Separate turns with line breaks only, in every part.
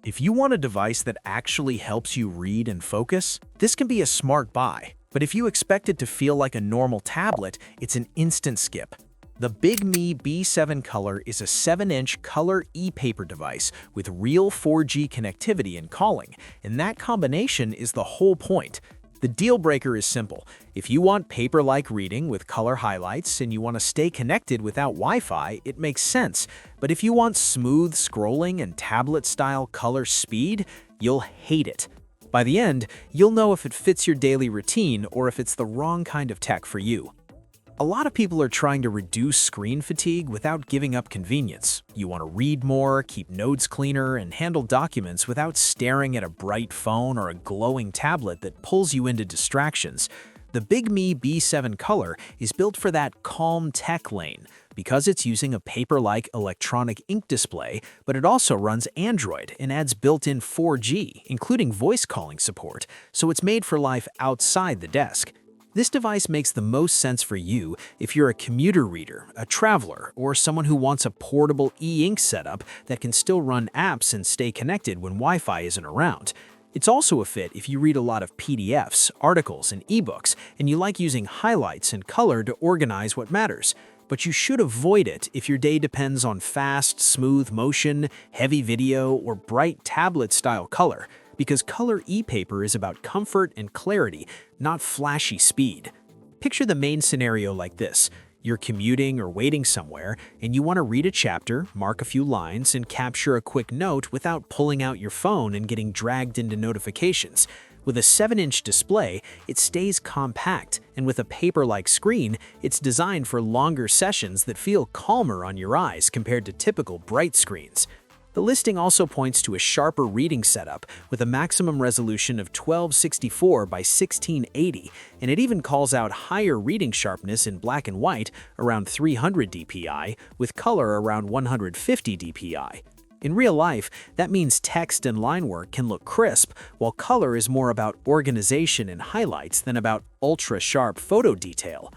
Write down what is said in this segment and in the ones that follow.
If you want a device that actually helps you read and focus, this can be a smart buy. But if you expect it to feel like a normal tablet, it's an instant skip. The Bigme B7 Color is a 7-inch color ePaper device with real 4G connectivity and calling, and that combination is the whole point. The deal breaker is simple. If you want paper-like reading with color highlights and you want to stay connected without Wi-Fi, it makes sense. But if you want smooth scrolling and tablet-style color speed, you'll hate it. By the end, you'll know if it fits your daily routine or if it's the wrong kind of tech for you. A lot of people are trying to reduce screen fatigue without giving up convenience. You want to read more, keep notes cleaner, and handle documents without staring at a bright phone or a glowing tablet that pulls you into distractions. The Bigme B7 Color is built for that calm tech lane because it's using a paper-like electronic ink display, but it also runs Android and adds built-in 4G, including voice calling support, so it's made for life outside the desk. This device makes the most sense for you if you're a commuter reader, a traveler, or someone who wants a portable e-ink setup that can still run apps and stay connected when Wi-Fi isn't around. It's also a fit if you read a lot of PDFs, articles, and ebooks, and you like using highlights and color to organize what matters. But you should avoid it if your day depends on fast, smooth motion, heavy video, or bright tablet-style color, because color ePaper is about comfort and clarity, not flashy speed. Picture the main scenario like this. You're commuting or waiting somewhere, and you want to read a chapter, mark a few lines, and capture a quick note without pulling out your phone and getting dragged into notifications. With a 7-inch display, it stays compact, and with a paper-like screen, it's designed for longer sessions that feel calmer on your eyes compared to typical bright screens. The listing also points to a sharper reading setup with a maximum resolution of 1264 by 1680, and it even calls out higher reading sharpness in black and white around 300 dpi, with color around 150 dpi. In real life, that means text and line work can look crisp, while color is more about organization and highlights than about ultra-sharp photo detail.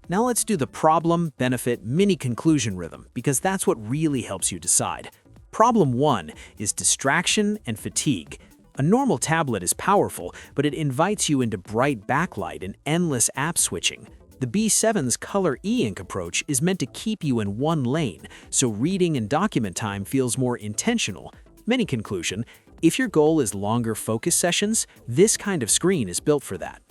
Now let's do the problem, benefit, mini-conclusion rhythm, because that's what really helps you decide. Problem 1 is distraction and fatigue. A normal tablet is powerful, but it invites you into bright backlight and endless app switching. The B7's color e-ink approach is meant to keep you in one lane, so reading and document time feels more intentional. Many conclusion, if your goal is longer focus sessions, this kind of screen is built for that.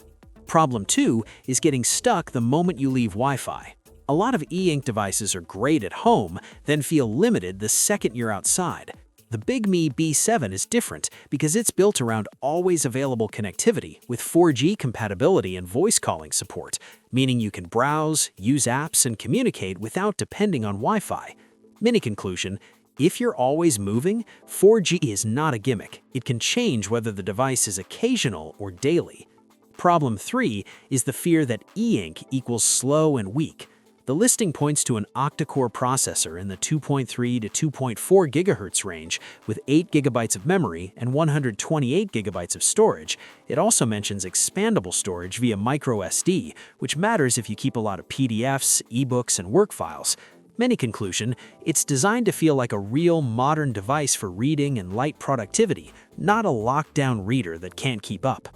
Problem 2 is getting stuck the moment you leave Wi-Fi. A lot of e-ink devices are great at home, then feel limited the second you're outside. The Bigme B7 is different because it's built around always available connectivity with 4G compatibility and voice calling support, meaning you can browse, use apps, and communicate without depending on Wi-Fi. Mini conclusion, if you're always moving, 4G is not a gimmick. It can change whether the device is occasional or daily. Problem 3 is the fear that e-ink equals slow and weak. The listing points to an octa-core processor in the 2.3 to 2.4 GHz range with 8 GB of memory and 128 GB of storage. It also mentions expandable storage via microSD, which matters if you keep a lot of PDFs, ebooks, and work files. Many conclusion, it's designed to feel like a real modern device for reading and light productivity, not a lockdown reader that can't keep up.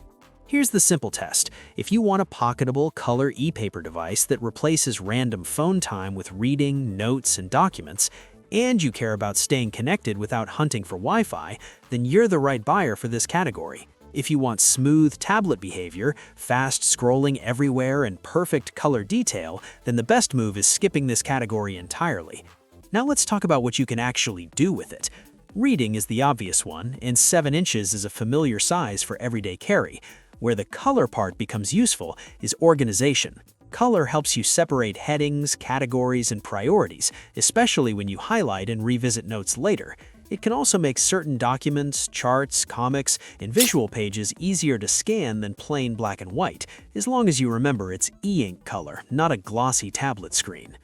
Here's the simple test. If you want a pocketable color ePaper device that replaces random phone time with reading, notes, and documents, and you care about staying connected without hunting for Wi-Fi, then you're the right buyer for this category. If you want smooth tablet behavior, fast scrolling everywhere, and perfect color detail, then the best move is skipping this category entirely. Now let's talk about what you can actually do with it. Reading is the obvious one, and 7 inches is a familiar size for everyday carry. Where the color part becomes useful is organization. Color helps you separate headings, categories, and priorities, especially when you highlight and revisit notes later. It can also make certain documents, charts, comics, and visual pages easier to scan than plain black and white, as long as you remember it's e-ink color, not a glossy tablet screen.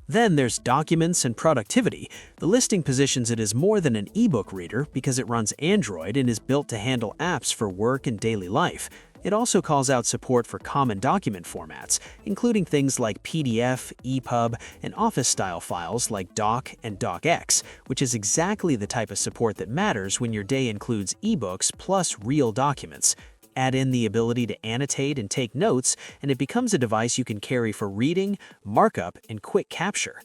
Then there's documents and productivity. The listing positions it as more than an ebook reader because it runs Android and is built to handle apps for work and daily life.
It also calls out support for common document formats, including things like PDF, EPUB, and Office-style files like Doc and DocX, which is exactly the type of support that matters when your day includes ebooks plus real documents. Add in the ability to annotate and take notes, and it becomes a device you can carry for reading, markup, and quick capture.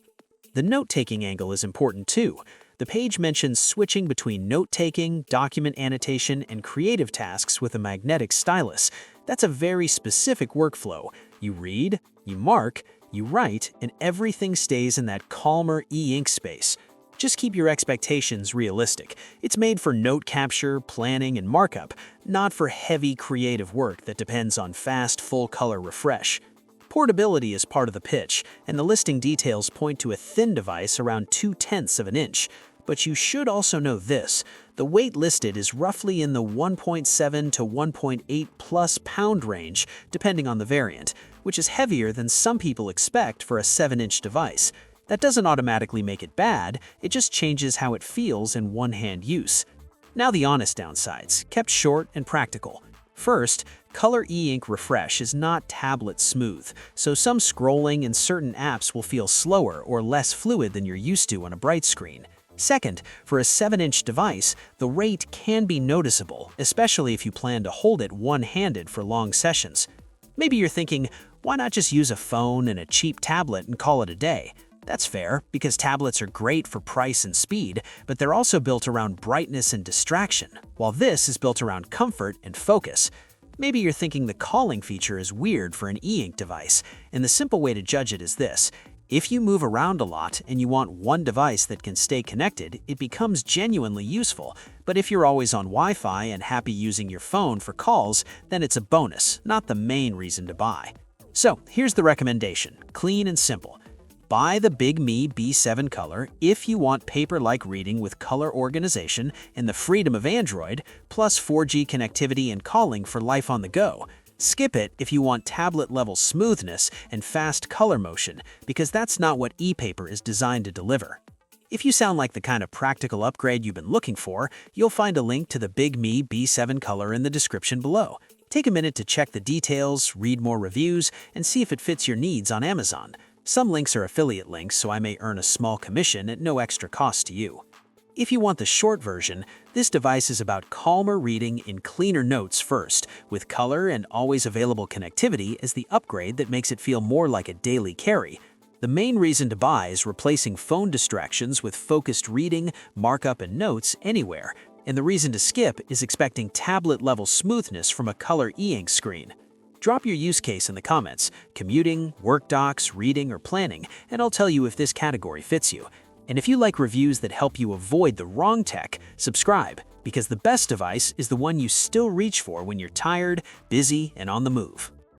The note-taking angle is important too. The page mentions switching between note-taking, document annotation, and creative tasks with a magnetic stylus. That's a very specific workflow. You read, you mark, you write, and everything stays in that calmer e-ink space. Just keep your expectations realistic. It's made for note capture, planning, and markup, not for heavy creative work that depends on fast, full-color refresh. Portability is part of the pitch, and the listing details point to a thin device around 0.2 of an inch. But you should also know this: the weight listed is roughly in the 1.7 to 1.8 plus pound range, depending on the variant, which is heavier than some people expect for a 7-inch device. That doesn't automatically make it bad, it just changes how it feels in one-hand use. Now the honest downsides, kept short and practical. First, color e-ink refresh is not tablet smooth, so some scrolling in certain apps will feel slower or less fluid than you're used to on a bright screen. Second, for a 7-inch device, the rate can be noticeable, especially if you plan to hold it one-handed for long sessions. Maybe you're thinking, why not just use a phone and a cheap tablet and call it a day? That's fair, because tablets are great for price and speed, but they're also built around brightness and distraction, while this is built around comfort and focus. Maybe you're thinking the calling feature is weird for an e-ink device, and the simple way to judge it is this: if you move around a lot and you want one device that can stay connected, it becomes genuinely useful. But if you're always on Wi-Fi and happy using your phone for calls, then it's a bonus, not the main reason to buy. So here's the recommendation, clean and simple. Buy the Bigme B7 Color if you want paper-like reading with color organization and the freedom of Android, plus 4G connectivity and calling for life on the go. Skip it if you want tablet-level smoothness and fast color motion, because that's not what ePaper is designed to deliver. If you sound like the kind of practical upgrade you've been looking for, you'll find a link to the Bigme B7 Color in the description below. Take a minute to check the details, read more reviews, and see if it fits your needs on Amazon. Some links are affiliate links, so I may earn a small commission at no extra cost to you. If you want the short version, this device is about calmer reading in cleaner notes first, with color and always available connectivity as the upgrade that makes it feel more like a daily carry. The main reason to buy is replacing phone distractions with focused reading, markup, and notes anywhere, and the reason to skip is expecting tablet-level smoothness from a color e-ink screen. Drop your use case in the comments, commuting, work docs, reading, or planning, and I'll tell you if this category fits you. And if you like reviews that help you avoid the wrong tech, subscribe, because the best device is the one you still reach for when you're tired, busy, and on the move.